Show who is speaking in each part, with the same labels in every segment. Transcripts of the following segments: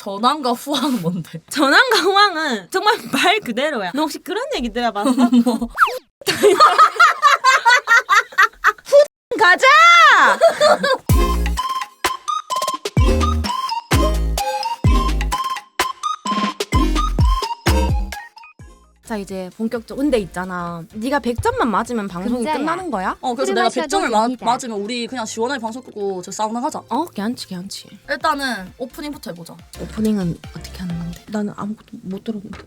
Speaker 1: 전황과 후황은 뭔데?
Speaker 2: 전황과 후황은 정말 말 그대로야. 너 혹시 그런 얘기 들어봤어?
Speaker 1: 뭐.
Speaker 2: 가자! 자 이제 본격적. 근데 있잖아, 네가 100점만 맞으면 방송이
Speaker 3: 금자야.
Speaker 2: 끝나는 거야?
Speaker 1: 그래서 내가
Speaker 3: 마셔도
Speaker 1: 100점을
Speaker 3: 됩니다.
Speaker 1: 맞으면 우리 그냥 시원하게 방송 끄고 저 사우나 가자.
Speaker 2: 괜찮지.
Speaker 1: 일단은 오프닝부터 해보자.
Speaker 2: 오프닝은 어떻게 하는 건데? 나는 아무것도 못 들었는데.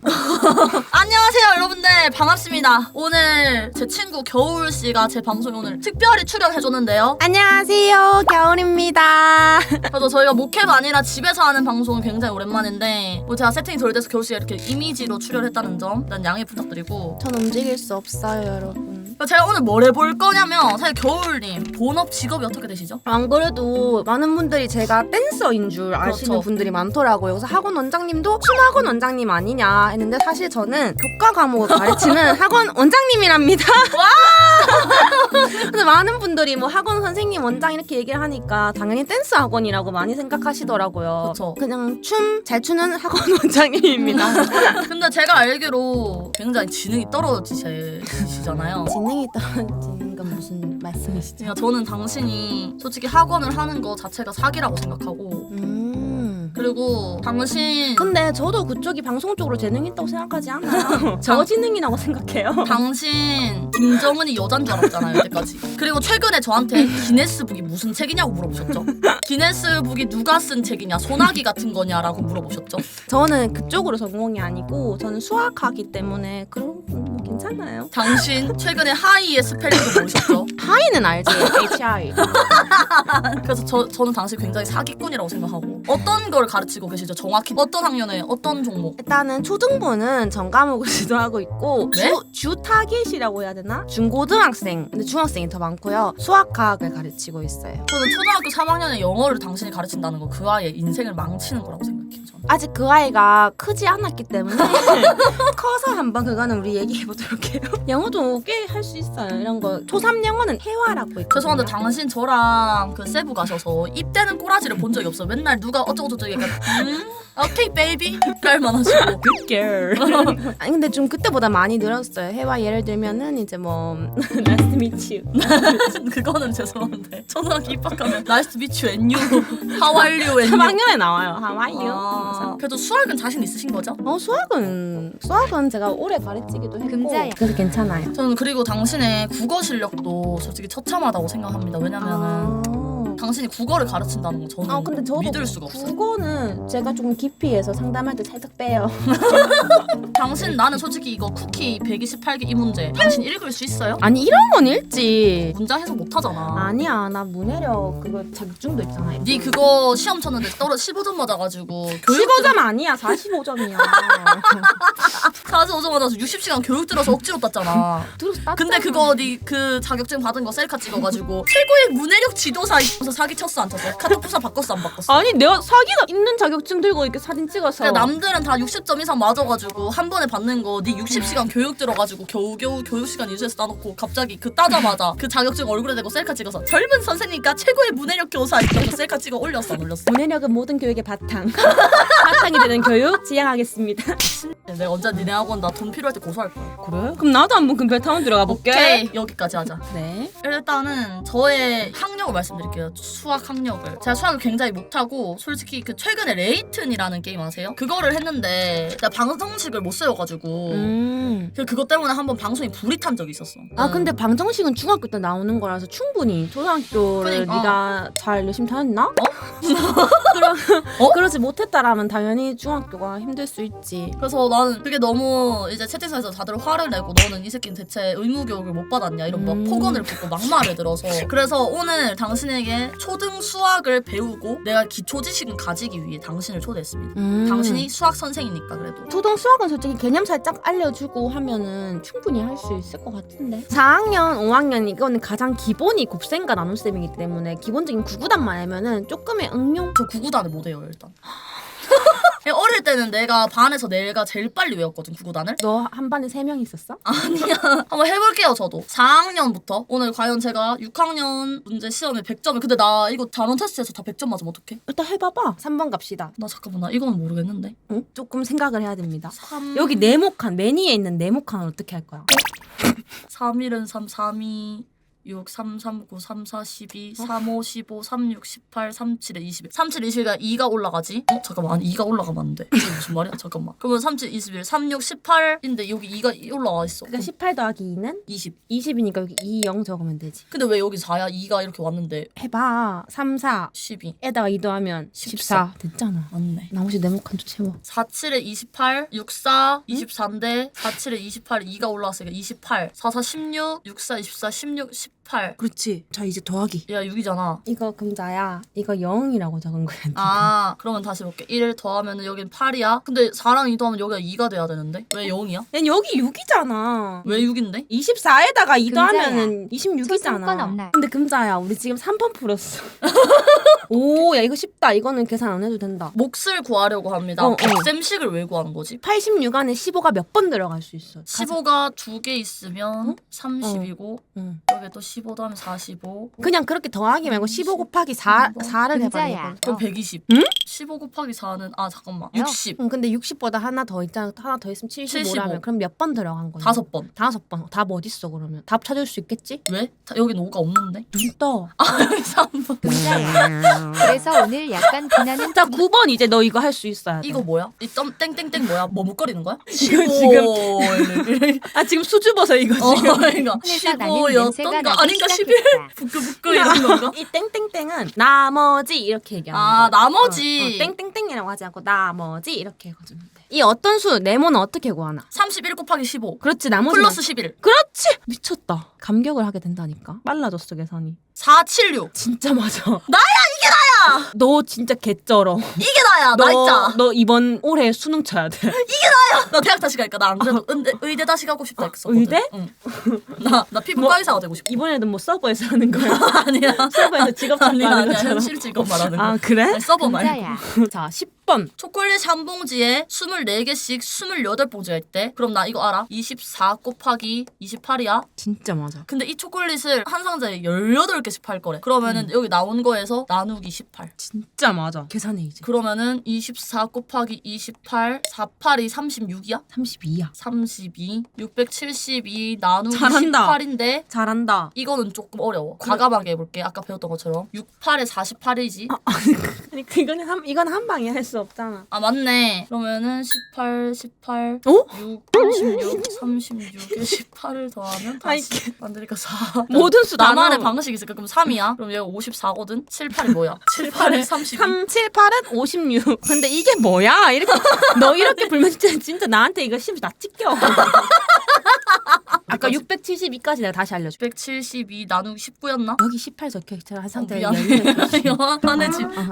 Speaker 1: 안녕하세요 여러분들, 반갑습니다. 오늘 제 친구 겨울씨가 제 방송에 오늘 특별히 출연해줬는데요.
Speaker 2: 안녕하세요, 겨울입니다.
Speaker 1: 그래서 저희가 목회가 아니라 집에서 하는 방송은 굉장히 오랜만인데 뭐 제가 세팅이 덜 돼서 겨울씨가 이렇게 이미지로 출연했다는 점 일단 양해 부탁드리고,
Speaker 2: 전 움직일 수 없어요, 여러분.
Speaker 1: 제가 오늘 뭘 해볼 거냐면, 사실 겨울님 본업 직업이 어떻게 되시죠?
Speaker 2: 안 그래도 많은 분들이 제가 댄서인 줄 아시는
Speaker 1: 그렇죠.
Speaker 2: 분들이 많더라고요. 그래서 학원 원장님도 춤학원 원장님 아니냐 했는데 사실 저는 교과 과목을 가르치는 학원 원장님이랍니다. 근데 많은 분들이 뭐 학원 선생님 원장 이렇게 얘기를 하니까 당연히 댄스 학원이라고 많이 생각하시더라고요.
Speaker 1: 그쵸.
Speaker 2: 그냥 춤 잘 추는 학원 원장님입니다.
Speaker 1: 근데 제가 알기로 굉장히 지능이 떨어지시잖아요.
Speaker 2: 지능이 떨어지는 건 무슨 말씀이시죠?
Speaker 1: 그러니까 저는 당신이 솔직히 학원을 하는 거 자체가 사기라고 생각하고, 그리고 당신
Speaker 2: 근데 저도 그쪽이 방송 쪽으로 재능이 있다고 생각하지 않아요. 저지능이라고 생각해요.
Speaker 1: 당신 김정은이 여잔 줄 알았잖아요 여태까지. 그리고 최근에 저한테 기네스북이 무슨 책이냐고 물어보셨죠. 기네스북이 누가 쓴 책이냐, 소나기 같은 거냐라고 물어보셨죠.
Speaker 2: 저는 그쪽으로 전공이 아니고 저는 수학하기 때문에 그런 뭐 괜찮아요.
Speaker 1: 당신 최근에 하이의 스펠링도 모르셨죠.
Speaker 2: 하이는 알지? HI.
Speaker 1: 그래서 저는 당신 굉장히 사기꾼이라고 생각하고. 어떤 걸 가르치고 계시죠? 정확히 어떤 학년에 어떤 종목?
Speaker 2: 일단은 초등부는 전 과목을 지도하고 있고
Speaker 1: 네?
Speaker 2: 주 타겟이라고 해야 되나? 중고등학생, 근데 중학생이 더 많고요. 수학학을 가르치고 있어요.
Speaker 1: 저는 초등학교 3학년에 영어를 당신이 가르친다는 거 그 아이의 인생을 망치는 거라고 생각해요. 저는.
Speaker 2: 아직 그 아이가 크지 않았기 때문에 커서 한번 그거는 우리 얘기해보도록 해요. 영어도 꽤 할 수 있어요. 이런 거 초3 영어는 회화라고 있거든요.
Speaker 1: 죄송한데 당신 저랑 그 세부 가셔서 입대는 꼬라지를 본 적이 없어요. 맨날 누가 어쩌고저쩌고 약간 오케이 베이비 이랄만 하시고.
Speaker 2: Good girl. 아니 근데 좀 그때보다 많이 늘었어요. 회화 예를 들면은 이제 뭐 Nice to meet you.
Speaker 1: 그거는 죄송한데 초등학교 입학하면 Nice to meet you and you, How are you and you.
Speaker 2: 3학년에 나와요. How are you?
Speaker 1: 아, 그래도 수학은 자신 있으신 거죠?
Speaker 2: 수학은 제가 오래 가르치기도 했고
Speaker 3: 금자야.
Speaker 2: 그래서 괜찮아요.
Speaker 1: 저는 그리고 당신의 국어 실력도 솔직히 처참하다고 생각합니다. 왜냐면은 당신이 국어를 가르친다는 거 저는
Speaker 2: 근데 저도
Speaker 1: 믿을 수가 없어요.
Speaker 2: 국어는 제가 좀 깊이 해서 상담할 때 살짝 빼요.
Speaker 1: 당신 나는 솔직히 이거 쿠키 128개 이 문제 당신 읽을 수 있어요?
Speaker 2: 아니 이런 건 읽지.
Speaker 1: 문장 해석 못하잖아.
Speaker 2: 아니야, 나 문해력 그거 자격증도 있잖아.
Speaker 1: 네 그거 시험 쳤는데 떨어 15점 맞아가지고
Speaker 2: 15점 아니야, 45점이야.
Speaker 1: 45점 맞아서 60시간 교육 들어서 억지로 땄잖아.
Speaker 2: 들어서 땄잖아.
Speaker 1: 근데 그거 네 그 자격증 받은 거 셀카 찍어가지고 최고의 문해력 지도사 이러면서 사기 쳤어 안 쳤어? 카톡 부사 바꿨어 안 바꿨어?
Speaker 2: 아니 내가 사기가 있는 자격증 들고 이렇게 사진 찍어서
Speaker 1: 그러니까 남들은 다 60점 이상 맞아가지고 한 번에 받는 거 네 60시간 교육 들어가지고 겨우겨우 교육 시간 유지해서 따놓고 갑자기 그 따자마자 그 자격증 얼굴에 대고 셀카 찍어서 젊은 선생님과 최고의 문해력 교사 이러면서 셀카 찍어 올렸어 안 올렸어?
Speaker 2: 문해력은 모든 교육의 바탕. 바탕이 되는 교육 지향하겠습니다.
Speaker 1: 내가 언제 니네 학원 나 돈 필요할 때 고소할 거야.
Speaker 2: 그래? 그럼 나도 한번 금별타운 들어가 볼게.
Speaker 1: 오케이 여기까지 하자.
Speaker 2: 네.
Speaker 1: 일단은 저의 학력을 말씀드릴게요. 수학 학력을. 제가 수학을 굉장히 못하고 솔직히 그 최근에 레이튼이라는 게임 아세요? 그거를 했는데 제가 방정식을 못 세워가지고 그것 때문에 한번 방송이 불이 탄 적이 있었어.
Speaker 2: 근데 방정식은 중학교 때 나오는 거라서 충분히 초등학교를
Speaker 1: 그러니까.
Speaker 2: 네가 잘 열심히 다녔나?
Speaker 1: 어?
Speaker 2: 그러지 못했다라면 당연히 중학교가 힘들 수 있지.
Speaker 1: 그래서 나는 그게 너무 이제 채팅창에서 다들 화를 내고 너는 이 새끼는 대체 의무교육을 못 받았냐 이런 막 폭언을 붙고 막말을 들어서 그래서 오늘 당신에게 초등 수학을 배우고 내가 기초 지식은 가지기 위해 당신을 초대했습니다. 당신이 수학 선생이니까 그래도.
Speaker 2: 초등 수학은 솔직히 개념 살짝 알려주고 하면은 충분히 할 수 있을 것 같은데 4학년, 5학년 이거는 가장 기본이 곱셈과 나눗셈이기 때문에 기본적인 구구단만 알면은 조금의 응용?
Speaker 1: 저 구구단을 못해요 일단. 어릴 때는 내가 반에서 내가 제일 빨리 외웠거든 구구단을.
Speaker 2: 너 한 반에 3명 있었어?
Speaker 1: 아니야. 한번 해볼게요 저도. 4학년부터. 오늘 과연 제가 6학년 문제 시험에 100점을. 근데 나 이거 단원 테스트에서 다 100점 맞으면 어떡해?
Speaker 2: 일단 해봐봐. 3번 갑시다.
Speaker 1: 나 잠깐만 나 이건 모르겠는데.
Speaker 2: 응? 조금 생각을 해야 됩니다.
Speaker 1: 3...
Speaker 2: 여기 네모칸, 매니에 있는 네모칸은 어떻게 할 거야?
Speaker 1: 3일은 3, 3이 6, 3, 3, 9, 3, 4, 12, 3, 5, 15, 3, 6, 18, 3, 7에 21. 3, 7, 21가 2가 올라가지? 잠깐만. 아니 2가 올라가면 안 돼. 이게 무슨 말이야? 잠깐만. 그러면 3, 7, 21, 3, 6, 18인데 여기 2가 올라와 있어.
Speaker 2: 그러니까 18 더하기 2는?
Speaker 1: 20.
Speaker 2: 20이니까 여기 2, 0 적으면 되지.
Speaker 1: 근데 왜 여기 4야? 2가 이렇게 왔는데
Speaker 2: 해봐. 3, 4
Speaker 1: 12.
Speaker 2: 에다가 2 더하면 14 됐잖아.
Speaker 1: 맞네.
Speaker 2: 나머지 네모칸도 채워.
Speaker 1: 4, 7에 28, 6, 4, 24인데 4, 7에 28에 2가 올라왔으니까 28. 4, 4, 16, 6, 4, 24, 16, 18.
Speaker 2: 그렇지. 자 이제 더하기.
Speaker 1: 야 6이잖아.
Speaker 2: 이거 금자야. 이거 0이라고 적은 거야.
Speaker 1: 아 그러면 다시 볼게. 1 더하면 여긴 8이야. 근데 4랑 2 더하면 여기가 2가 돼야 되는데 왜 0이야?
Speaker 2: 난 여기 6이잖아.
Speaker 1: 왜 6인데?
Speaker 2: 24에다가 2
Speaker 3: 금자야.
Speaker 2: 더하면은 26이잖아.
Speaker 3: 초상권 없나요?
Speaker 2: 근데 금자야, 우리 지금 3번 풀었어. 오, 야 이거 쉽다. 이거는 계산 안 해도 된다.
Speaker 1: 몫을 구하려고 합니다.
Speaker 2: 어.
Speaker 1: 셈식을 왜 구하는 거지?
Speaker 2: 86 안에 15가 몇 번 들어갈 수 있어?
Speaker 1: 15가 2개 있으면 30이고
Speaker 2: 응.
Speaker 1: 여기 또 15 더하면 45.
Speaker 2: 그냥 그렇게 더하기 말고 15 곱하기 4를 해봐.
Speaker 3: 금자야.
Speaker 1: 그럼 120.
Speaker 2: 응?
Speaker 1: 15 곱하기 4는 잠깐만.
Speaker 3: 왜요?
Speaker 1: 60.
Speaker 2: 응, 근데 60보다 하나 더 있잖아. 하나 더 있으면 75라면
Speaker 1: 75.
Speaker 2: 그럼 몇 번 들어간 거야?
Speaker 1: 5번.
Speaker 2: 5번. 답 어딨어 그러면? 답 찾을 수 있겠지?
Speaker 1: 왜? 여긴 5가 없는데?
Speaker 2: 눈 떠.
Speaker 1: 3번.
Speaker 3: 금자야. 그래서 오늘 약간 비나는
Speaker 2: 자 9번 이제 너 이거 할 수 있어야 돼.
Speaker 1: 이거 뭐야? 이 땡땡땡 뭐야? 뭐 묶거리는 거야?
Speaker 2: 지금. 아 지금 수줍어서 이거 지금.
Speaker 1: 그러니까
Speaker 3: 손에서 나는
Speaker 1: 15였던가
Speaker 3: 냄새가 나기
Speaker 1: 아닌가 11?
Speaker 3: 시작했다.
Speaker 1: 부끄부끄 이런 건가?
Speaker 2: 이 땡땡땡은 나머지 이렇게 얘기하는 거야.
Speaker 1: 아 나머지
Speaker 2: 땡땡땡이라고 하지 않고 나머지 이렇게 해주면 돼. 이 어떤 수 네모는 어떻게 구하나?
Speaker 1: 31 곱하기 15
Speaker 2: 그렇지 나머지
Speaker 1: 플러스 11
Speaker 2: 그렇지 미쳤다. 감격을 하게 된다니까. 빨라졌어 계산이.
Speaker 1: 476
Speaker 2: 진짜 맞아.
Speaker 1: 나야 이게 나야
Speaker 2: 너 진짜 개쩔어.
Speaker 1: 이게 나야 나 있자
Speaker 2: 너 이번 올해 수능 쳐야 돼.
Speaker 1: 나 대학 다시 갈까? 나 안 그래도 의대 다시 가고 싶다 했었거든.
Speaker 2: 의대?
Speaker 1: 응. 나 피부과 의사가 되고 싶어.
Speaker 2: 이번에도 뭐 서버에서 하는 거야?
Speaker 1: 아니야.
Speaker 2: 서버에서 직업
Speaker 1: 아니야
Speaker 2: 찾는
Speaker 1: 아니야
Speaker 2: 거잖아.
Speaker 1: 현실 직업 말하는 거.
Speaker 2: 아 그래?
Speaker 1: 아니, 서버 말고.
Speaker 3: 금자야.
Speaker 2: 자 10번.
Speaker 1: 초콜릿 한 봉지에 24개씩 28봉지 할 때 그럼 나 이거 알아? 24 곱하기 28이야.
Speaker 2: 진짜 맞아.
Speaker 1: 근데 이 초콜릿을 한 상자에 18개씩 팔 거래. 그러면은 여기 나온 거에서 나누기 18.
Speaker 2: 진짜 맞아. 계산해 이제.
Speaker 1: 그러면은 24 곱하기 28 48이 36이야?
Speaker 2: 32야.
Speaker 1: 32 672 나누기
Speaker 2: 잘한다.
Speaker 1: 18인데
Speaker 2: 잘한다.
Speaker 1: 이거는 조금 어려워. 과감하게 해볼게. 아까 배웠던 것처럼 68에 48이지?
Speaker 2: 아니 이건 한 방에 할 수 없잖아.
Speaker 1: 아 맞네. 그러면은 18
Speaker 2: 어?
Speaker 1: 6 36 36에 18을 더하면
Speaker 2: 아이,
Speaker 1: 다시 만드니까 4.
Speaker 2: 모든 수
Speaker 1: 나만의
Speaker 2: 나눠.
Speaker 1: 방식이 있을까? 그럼 3이야? 그럼 얘가 54거든? 7, 8이 뭐야? 7, 8에 32.
Speaker 2: 3, 7, 8은 56. 근데 이게 뭐야? 이렇게 너 이렇게 불면 진짜 나한테 이거 시험 다 찍혀. 아까 672까지 내가 다시 알려줄게.
Speaker 1: 172 나누기 19였나?
Speaker 2: 여기 18 적혀 있잖아. 한 상태에
Speaker 1: 미안해.
Speaker 2: 열리는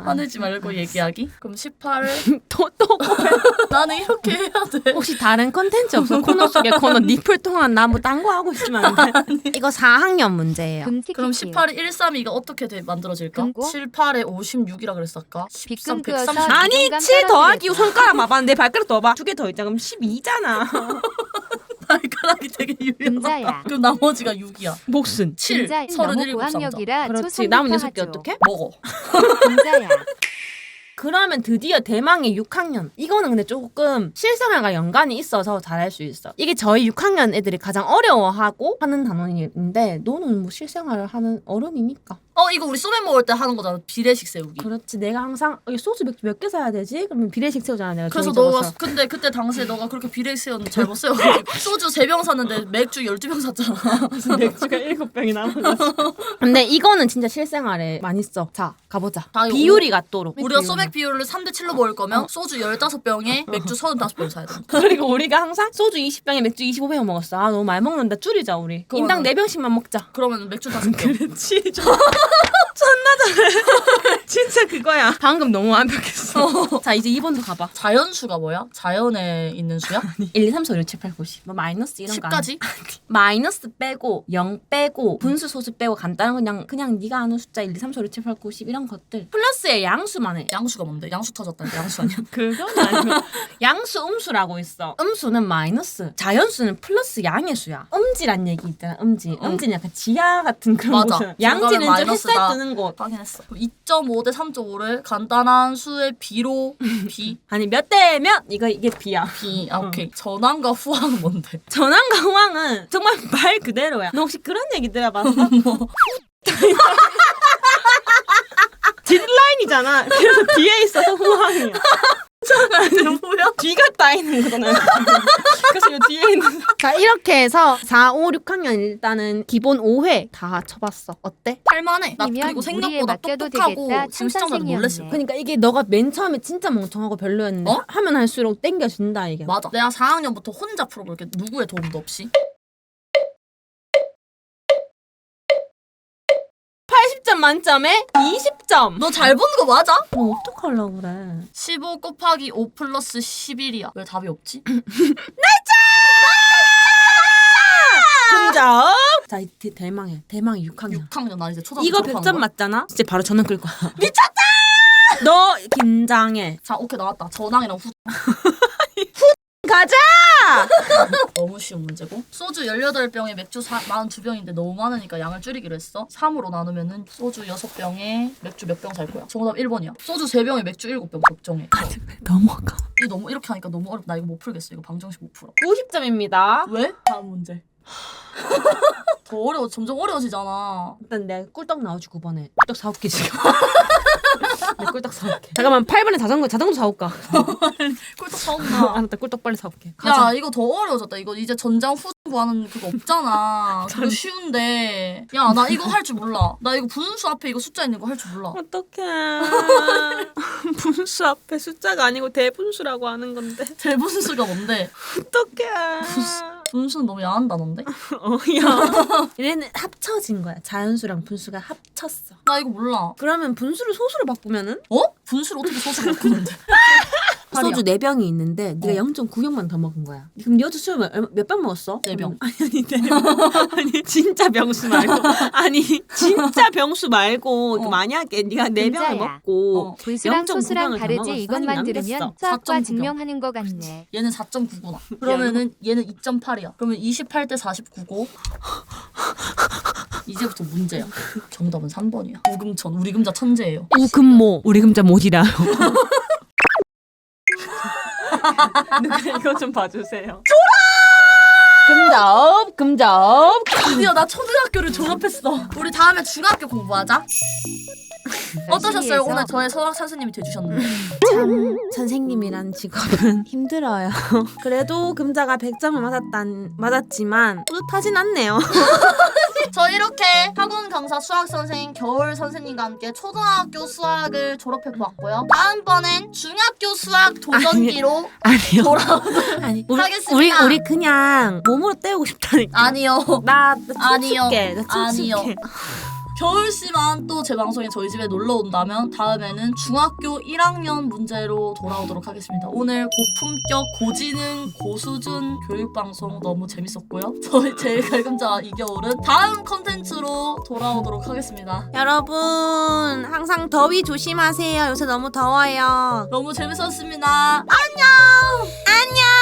Speaker 1: 화내지 말고 얘기하기. 그럼 18을
Speaker 2: 또
Speaker 1: 나는 이렇게 해야 돼.
Speaker 2: 혹시 다른 컨텐츠 없어? 코너 속의 코너 니플 통한 나 뭐 딴 거 하고 있으면 안 돼? 이거 4학년 문제예요.
Speaker 3: 금티키키.
Speaker 1: 그럼 18이 132가 어떻게 만들어질까?
Speaker 3: 금고?
Speaker 1: 7, 8에 56이라 그랬을까? 13,
Speaker 3: 빗금 그어서
Speaker 1: 130.
Speaker 2: 아니
Speaker 3: 이동감
Speaker 2: 7 더하기
Speaker 3: 떨어지겠다.
Speaker 2: 손가락 봐봐. 내 발가락 넣어봐. 2개 더 있잖아. 그럼 12잖아.
Speaker 1: 발가락이 되게 유연하다.
Speaker 3: 금자야.
Speaker 1: 그럼 나머지가 6이야.
Speaker 2: 목순.
Speaker 1: 7,
Speaker 3: 금자야 너무
Speaker 1: 37 곱상자.
Speaker 3: 고학력이라
Speaker 2: 그렇지. 남은 6개 어떡해?
Speaker 1: 먹어.
Speaker 3: 금자야.
Speaker 2: 그러면 드디어 대망의 6학년. 이거는 근데 조금 실생활과 연관이 있어서 잘할 수 있어. 이게 저희 6학년 애들이 가장 어려워하고 하는 단원인데 너는 뭐 실생활을 하는 어른이니까.
Speaker 1: 이거 우리 소맥 먹을 때 하는 거잖아. 비례식 세우기.
Speaker 2: 그렇지. 내가 항상 소주 몇 개 사야 되지? 그러면 비례식 세우잖아. 내가
Speaker 1: 그래서
Speaker 2: 종이
Speaker 1: 너가
Speaker 2: 접어서.
Speaker 1: 근데 그때 당시에 너가 그렇게 비례식 세우는 잘못 세워가지고 소주 3병 샀는데 맥주 12병 샀잖아.
Speaker 2: 맥주가 7병이 남았어. 근데 이거는 진짜 실생활에 많이 써. 자, 가보자.
Speaker 1: 자, 이거
Speaker 2: 비율이 같도록.
Speaker 1: 우리가 소맥 비율을 3대 7로 먹을 거면 소주 15병에 맥주 35병 사야 돼.
Speaker 2: 그리고 우리가 항상 소주 20병에 맥주 25병 먹었어. 아, 너무 많이 먹는다. 줄이자, 우리.
Speaker 1: 그거는-
Speaker 2: 인당 4병씩만 먹자.
Speaker 1: 그러면 맥주 5병.
Speaker 2: 그렇지. 진짜 그거야. 방금 너무 완벽했어. 자 이제 2번도 가봐.
Speaker 1: 자연수가 뭐야? 자연에 있는 수야?
Speaker 2: 1, 2, 3, 4, 5, 6, 7, 8, 9, 10. 뭐 마이너스 이런 거.
Speaker 1: 10까지?
Speaker 2: 마이너스 빼고 0 빼고 분수 소수 빼고 간단한 그냥 네가 아는 숫자 1, 2, 3, 4, 5, 6, 7, 8, 9, 10 이런 것들. 플러스에 양수만 해.
Speaker 1: 양수가 뭔데? 양수 터졌다니까 양수 아니야?
Speaker 2: 그건 아니고 양수 음수라고 있어. 음수는 마이너스, 자연수는 플러스 양의 수야. 음지란 얘기 있잖아. 음지는 약간 지하 같은 그런
Speaker 1: 맞아.
Speaker 2: 곳. 양지는 좀
Speaker 1: 마이너스다.
Speaker 2: 햇살 뜨는 곳.
Speaker 1: 확인했어. 2.5 대 3.5를 간단한 수의 비로 비?
Speaker 2: 아니 몇 대 몇? 이게 B야.
Speaker 1: 비. 아 오케이. 전환과 후항은 뭔데?
Speaker 2: 전환과 후항은 정말 말 그대로야. 너 혹시 그런 얘기 들어봤어?
Speaker 1: 뭐.
Speaker 2: 뒷라인이잖아. 그래서 뒤에 있어서 후항이야.
Speaker 1: 뭐야?
Speaker 2: 뒤가 따이는 거잖아요. 그래서 요 뒤에 있는. 자 이렇게 해서 4, 5, 6학년 일단은 기본 5회 다 쳐봤어. 어때?
Speaker 1: 할만해. 나
Speaker 3: 이면
Speaker 1: 그리고
Speaker 3: 우리에
Speaker 1: 생각보다
Speaker 3: 맡겨도
Speaker 1: 똑똑하고
Speaker 3: 되겠다.
Speaker 1: 지금 시청자도 놀랬을 거야.
Speaker 2: 그러니까 이게 너가 맨 처음에 진짜 멍청하고 별로였는데
Speaker 1: 어?
Speaker 2: 하면 할수록 땡겨진다 이게.
Speaker 1: 맞아. 내가 4학년부터 혼자 풀어볼게. 누구의 도움도 없이.
Speaker 2: 80점 만점에 20점.
Speaker 1: 너 잘 보는 거 맞아?
Speaker 2: 너 어떡하려고 그래.
Speaker 1: 15 곱하기 5 플러스 11이야. 왜 답이 없지?
Speaker 2: 근접. 자 이제 대망의 6학년.
Speaker 1: 6학년 나 이제 초등학교
Speaker 2: 이거
Speaker 1: 졸업하는
Speaker 2: 100점
Speaker 1: 거야?
Speaker 2: 맞잖아? 이제 바로 전원 끌 거야. 미쳤다! 너 긴장해.
Speaker 1: 자 오케이 나왔다. 전항이랑 후
Speaker 2: 가자!
Speaker 1: 너무 쉬운 문제고. 소주 18병에 맥주 42병인데 너무 많으니까 양을 줄이기로 했어. 3으로 나누면은 소주 6병에 맥주 몇 병 살 거야? 정답 1번이야. 소주 3병에 맥주 7병 적정해.
Speaker 2: 넘어가.
Speaker 1: 이거 너무 이렇게 하니까 너무 어렵다. 나 이거 못 풀겠어. 이거 방정식 못 풀어.
Speaker 2: 50점입니다.
Speaker 1: 왜? 다음 문제. 더 어려워. 점점 어려워지잖아.
Speaker 2: 일단 내가 꿀떡 나오지 9번에. 꿀떡 사올게 지금. 내 꿀떡 사올게. 잠깐만 8번에 자전거 사올까?
Speaker 1: 꿀떡 사온다.
Speaker 2: 알았다 꿀떡 빨리 사올게. 가자.
Speaker 1: 야 이거 더 어려워졌다. 이거 이제 전장 후승 구하는 그거 없잖아. 그거 쉬운데. 야 나 이거 할 줄 몰라. 나 이거 분수 앞에 이거 숫자 있는 거 할 줄 몰라.
Speaker 2: 어떡해. 분수 앞에 숫자가 아니고 대분수라고 하는 건데.
Speaker 1: 대분수가 뭔데?
Speaker 2: 어떡해.
Speaker 1: 분수는 너무 야한 단어인데?
Speaker 2: 야. 얘는 합쳐진 거야. 자연수랑 분수가 합쳤어.
Speaker 1: 나 이거 몰라.
Speaker 2: 그러면 분수를 소수로 바꾸면은?
Speaker 1: 어? 분수를 어떻게 소수로 바꾸는데?
Speaker 2: 소주 4병이 있는데 네가 0.9병만 더 먹은 거야. 그럼 네 어제 몇 병 먹었어?
Speaker 1: 4병.
Speaker 2: 아니 4병. 아니 진짜 병수 말고. 아니 진짜 병수 말고
Speaker 1: 어.
Speaker 2: 만약에 네가 4병을
Speaker 3: 진짜야.
Speaker 2: 먹고
Speaker 3: 분수랑
Speaker 2: 0.9
Speaker 3: 소수랑
Speaker 2: 병을 더
Speaker 3: 다르지
Speaker 2: 먹었어.
Speaker 3: 이것만
Speaker 2: 아니,
Speaker 3: 들으면
Speaker 2: 남겼어.
Speaker 3: 수학과
Speaker 1: 4.9병.
Speaker 3: 증명하는 거 같네.
Speaker 1: 얘는 4.9구나. 그러면은 얘는 2.8이야. 그러면 28 대 49고 이제부터 문제야. 정답은 3번이야. 우금천. 우리 금자 천재예요.
Speaker 2: 우금모. 우리 금자 모지라. 이거 좀 봐주세요. 금접.
Speaker 1: 드디어 나 초등학교를 졸업했어. 우리 다음에 중학교 공부하자. 어떠셨어요?
Speaker 3: 해서.
Speaker 1: 오늘 저의 수학 선생님이 돼주셨는데.
Speaker 2: 참 선생님이란 직업은 힘들어요. 그래도 금자가 100점을 맞았지만 뿌듯하진 않네요.
Speaker 1: 저 이렇게 학원 강사 수학 선생님 겨울 선생님과 함께 초등학교 수학을 졸업해 보았고요. 다음번엔 중학교 수학 도전기로
Speaker 2: 아니요.
Speaker 1: 돌아오도록
Speaker 2: 아니
Speaker 1: 하겠습니다.
Speaker 2: 우리 그냥 몸으로 때우고 싶다니까.
Speaker 1: 아니요.
Speaker 2: 나
Speaker 1: 아니요.
Speaker 2: 춤출게. 나
Speaker 1: 아니요.
Speaker 2: 춤출게.
Speaker 1: 겨울씨만 또 제 방송에 저희 집에 놀러 온다면 다음에는 중학교 1학년 문제로 돌아오도록 하겠습니다. 오늘 고품격, 고지능, 고수준 교육방송 너무 재밌었고요. 제 갈금자 이겨울은 다음 컨텐츠로 돌아오도록 하겠습니다.
Speaker 2: 여러분 항상 더위 조심하세요. 요새 너무 더워요.
Speaker 1: 너무 재밌었습니다. 안녕!
Speaker 2: 안녕.